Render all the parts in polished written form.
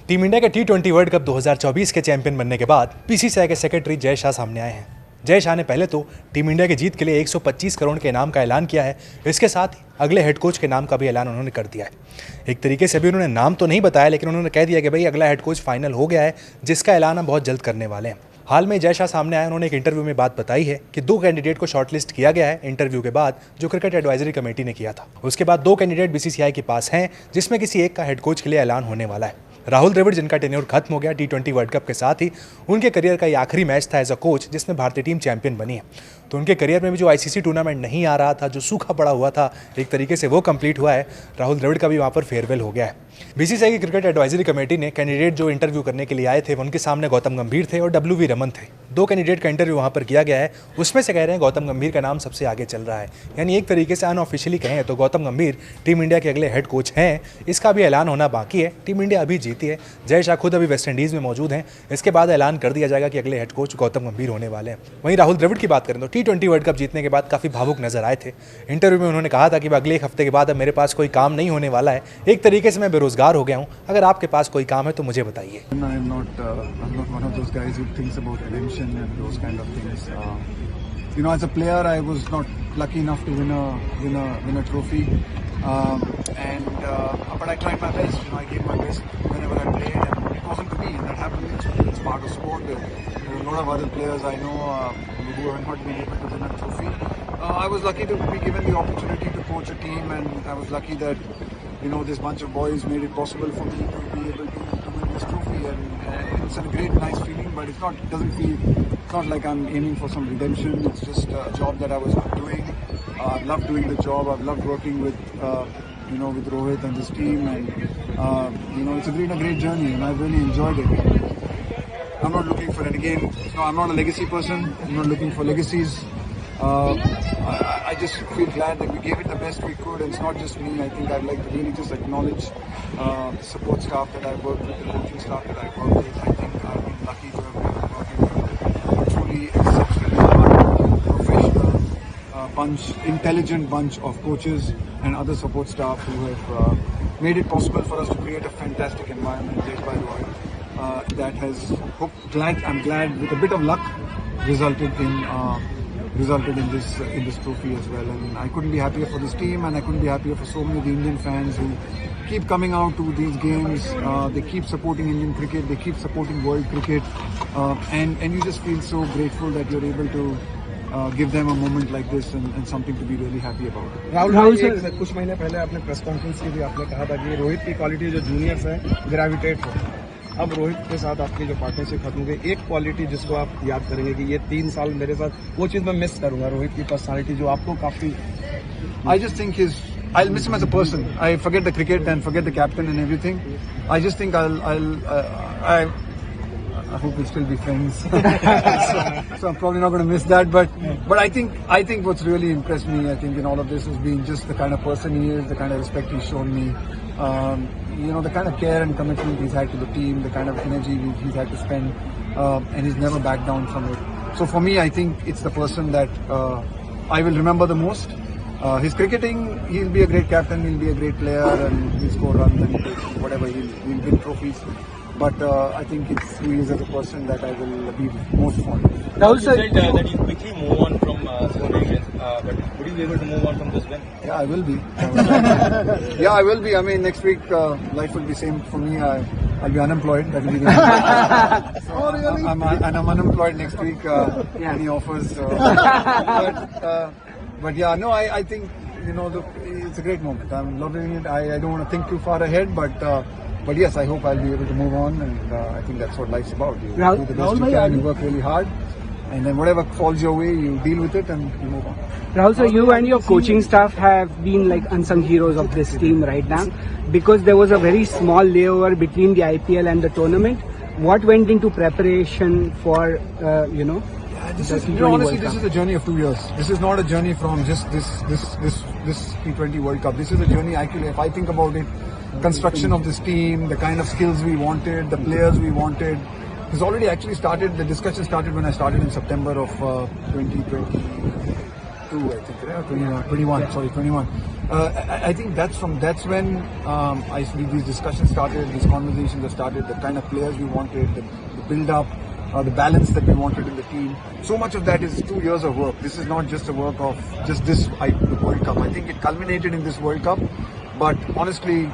Team India के T20 world cup 2024 के champion बनने के बाद बीसीसीआई के सेक्रेटरी जय शाह सामने आए हैं। जय शाह ने पहले तो टीम इंडिया की जीत के लिए 125 करोड़ के इनाम का ऐलान किया है। इसके साथ ही अगले हेड कोच के नाम का भी ऐलान उन्होंने कर दिया है। एक तरीके से अभी उन्होंने नाम तो नहीं बताया, लेकिन उन्होंने कह दिया कि भाई अगला हेड कोच फाइनल हो गया है, जिसका ऐलान हम बहुत जल्द करने वाले हैं। हाल में जय शाह सामने आए, उन्होंने एक इंटरव्यू में बात बताई है कि 2 कैंडिडेट को शॉर्टलिस्ट किया गया है इंटरव्यू के बाद, जो क्रिकेट एडवाइजरी कमेटी ने किया था। उसके बाद 2 कैंडिडेट बीसीसीआई के पास हैं, जिसमें किसी एक का हेड कोच के लिए ऐलान होने वाला है। राहुल द्रविड़, जिनका टेन्योर खत्म हो गया T20 वर्ल्ड कप के साथ ही, उनके करियर का ये आखिरी मैच था एज अ कोच जिसमें भारतीय टीम चैंपियन बनी है। तो उनके करियर में भी जो आईसीसी टूर्नामेंट नहीं आ रहा था, जो सूखा पड़ा हुआ था, एक तरीके से वो कंप्लीट हुआ है। राहुल द्रविड़ का भी वहाँ पर फेयरवेल हो गया है। बीसीसीआई की क्रिकेट एडवाइजरी कमेटी ने कैंडिडेट जो इंटरव्यू करने के लिए आए थे, उनके सामने गौतम गंभीर थे और WV रमन थे। 2 कैंडिडेट का इंटरव्यू वहाँ पर किया गया है। उसमें से कह रहे हैं गौतम गंभीर का नाम सबसे आगे चल रहा है। यानी एक तरीके से अनऑफिशियली कहें तो गौतम गंभीर टीम इंडिया के अगले हेड कोच हैं। इसका भी ऐलान होना बाकी है। टीम इंडिया अभी जीती है। जय शाह खुद अभी वेस्ट इंडीज़ में मौजूद हैं। इसके बाद ऐलान कर दिया जाएगा कि अगले हेड कोच गौतम गंभीर होने वाले हैं। वहीं राहुल द्रविड़ की बात करें तो T20 वर्ल्ड कप जीतने के बाद काफ़ी भावुक नजर आए थे। इंटरव्यू में उन्होंने कहा था कि अगले 1 हफ्ते के बाद अब मेरे पास कोई काम नहीं होने वाला है। एक तरीके से मैं बेरोजगार हो गया हूँ। अगर आपके पास कोई काम है तो मुझे बताइए। You know, as a player, I was not lucky enough to win a trophy, but I tried my best. You know, I gave my best whenever I played, and it wasn't to be. And that happens. It's part of sport. There are a lot of other players I know who have not been able to win a trophy. I was lucky to be given the opportunity to coach a team, and I was lucky that this bunch of boys made it possible for me to be able to win this trophy, and it's a great, nice feeling. But it's not like I'm aiming for some redemption. It's just a job that I was doing. I've loved doing the job. I've loved working with with Rohit and this team, and it's a great journey, and I've really enjoyed it. I'm not looking for it again. No, I'm not a legacy person. I'm not looking for legacies. I just feel glad that we gave it the best we could, and it's not just me. I think I'd like to really just acknowledge the support staff that I've worked with, the coaching staff that I've worked with. I think I've been lucky to have been working with a truly exceptionally professional bunch, intelligent bunch of coaches and other support staff who have made it possible for us to create a fantastic environment led by Rohit. That has, I'm glad, with a bit of luck, resulted in this trophy as well. And I couldn't be happier for this team, and I couldn't be happier for so many of the Indian fans who keep coming out to these games. They keep supporting Indian cricket, they keep supporting world cricket, and you just feel so grateful that you're able to give them a moment like this and something to be really happy about. Rahul sir, कुछ महीने पहले आपने press conference की भी आपने कहा था कि रोहित की क्वालिटी जो जूनियर्स है ग्रेविटेट हो। अब रोहित के साथ आपकी जो पार्टनरशिप खत्म हो गई, एक क्वालिटी जिसको आप याद करेंगे कि ये 3 साल मेरे साथ, वो चीज मैं मिस करूंगा, रोहित की पर्सनालिटी जो आपको काफी। I just think I'll miss him as a person. I forget the cricket and forget the captain and everything. I just think I hope we'll still be friends. so I'm probably not going to miss that. But I think what's really impressed me, I think, in all of this has been just the kind of person he is, the kind of respect he's shown me. The kind of care and commitment he's had to the team, the kind of energy he's had to spend, and he's never backed down from it. So for me, I think it's the person that I will remember the most. His cricketing, he'll be a great captain, he'll be a great player, and he'll score runs and whatever, he'll win trophies. But I think it's who he is as a person that I will be most fond of. Rahul sir, you said that you quickly move on from Sonegan, but would you be able to move on from this one? Yeah, I will be. Yeah, I will be. I mean, next week life will be same for me. I'll be unemployed. That will be the oh, really? I'm unemployed next week. Any offers? But yeah, no, I think it's a great moment. I'm loving it. I don't want to think too far ahead, but yes, I hope I'll be able to move on, and I think that's what life's about. You do the best you can, you work really hard, and then whatever falls your way, you deal with it and you move on. Rahul sir, you and your coaching staff have been like unsung heroes of this team right now, because there was a very small layover between the IPL and the tournament. What went into preparation for, This is a journey of 2 years. This is not a journey from just this T20 World Cup. This is a journey, actually, if I think about it, construction of this team, the kind of skills we wanted, the players we wanted. It's already actually started, the discussion started when I started in September of 2020. 22, I think, right? 21. Sorry, 21. I think that's when these discussions started, these conversations have started, the kind of players we wanted, the build-up, the balance that we wanted in the team. So much of that is 2 years of work. This is not just a work of just the World Cup. I think it culminated in this World Cup, but honestly,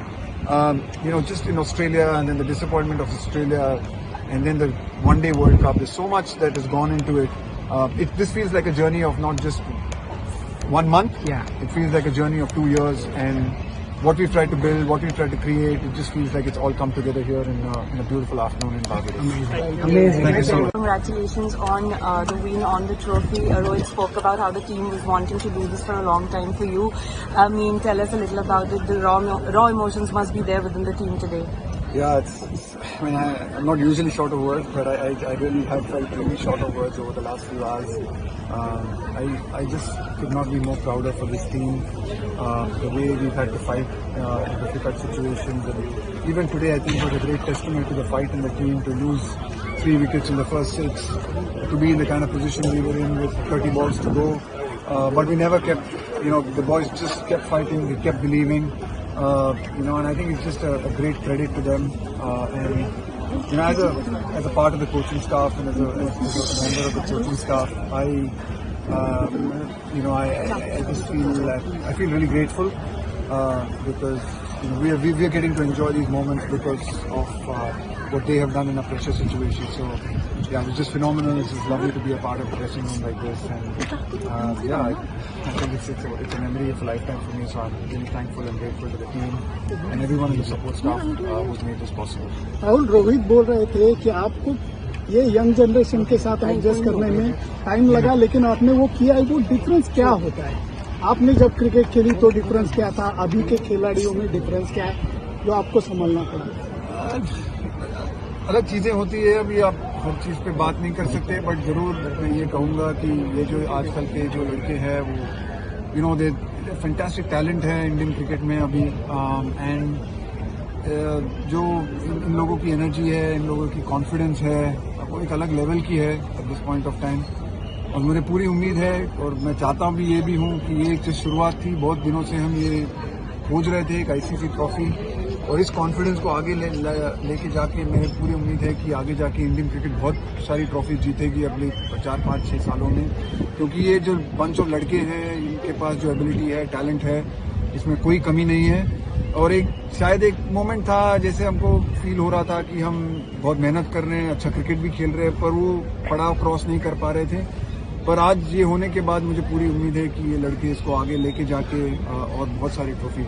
just in Australia and then the disappointment of Australia and then the one-day World Cup, there's so much that has gone into it. This feels like a journey of not just 1 month. Yeah. It feels like a journey of 2 years, and what we've tried to build, what we've tried to create, it just feels like it's all come together here in a beautiful afternoon in Barbados. Amazing. Thank you so much. Congratulations on the win on the trophy. Rohit spoke about how the team was wanting to do this for a long time for you. I mean, tell us a little about it. The raw emotions must be there within the team today. Yeah, I'm not usually short of words, but I really have felt really short of words over the last few hours. I just could not be more prouder for this team. The way we've had to fight in difficult situations, and even today I think it was a great testament to the fight in the team to lose 3 wickets in the first 6, to be in the kind of position we were in with 30 balls to go. But we never kept, the boys just kept fighting, they kept believing. And I think it's just a great credit to them. And as a part of the coaching staff and as a member of the coaching staff, I just feel really grateful because we are getting to enjoy these moments because of what they have done in a pressure situation. So yeah, it was just phenomenal. It's just lovely to be a part of a dressing room like this, and I think it's a memory of a lifetime for me. So I'm really thankful and grateful to the team and everyone in the support staff who's made this possible. Rahul, Rohit बोल रहे थे कि आपको ये young generation के साथ adjust करने में टाइम लगा, लेकिन आपने वो किया। वो डिफरेंस क्या होता है? आपने जब क्रिकेट खेली तो डिफरेंस क्या था, अभी के खिलाड़ियों में डिफरेंस क्या है जो आपको संभालना पड़ा? अलग चीजें होती है, अभी आप हर चीज पे बात नहीं कर सकते, बट जरूर मैं ये कहूंगा कि ये जो आजकल के जो लड़के हैं वो दे फैंटास्टिक टैलेंट है इंडियन क्रिकेट में अभी, एंड जो इन लोगों की एनर्जी है, इन लोगों की कॉन्फिडेंस है, वो एक अलग लेवल की है at this point of time. और मुझे पूरी उम्मीद है और मैं चाहता भी ये भी हूँ कि ये एक शुरुआत थी। बहुत दिनों से हम ये खोज रहे थे एक ICC ट्रॉफी, और इस कॉन्फिडेंस को आगे लेके जाके मेरी पूरी उम्मीद है कि आगे जाके इंडियन क्रिकेट बहुत सारी ट्रॉफी जीतेगी अगले 4, 5, 6 सालों में, क्योंकि ये जो बंच ऑफ लड़के हैं इनके पास जो एबिलिटी है, टैलेंट है, इसमें कोई कमी नहीं है। और शायद एक मोमेंट था जैसे हमको फील हो रहा था कि हम बहुत मेहनत कर रहे हैं, अच्छा क्रिकेट भी खेल रहे हैं, पर वो पड़ाव क्रॉस नहीं कर पा रहे थे। पर आज ये होने के बाद मुझे पूरी उम्मीद है कि ये लड़के इसको आगे लेके जाके और बहुत सारी ट्रॉफी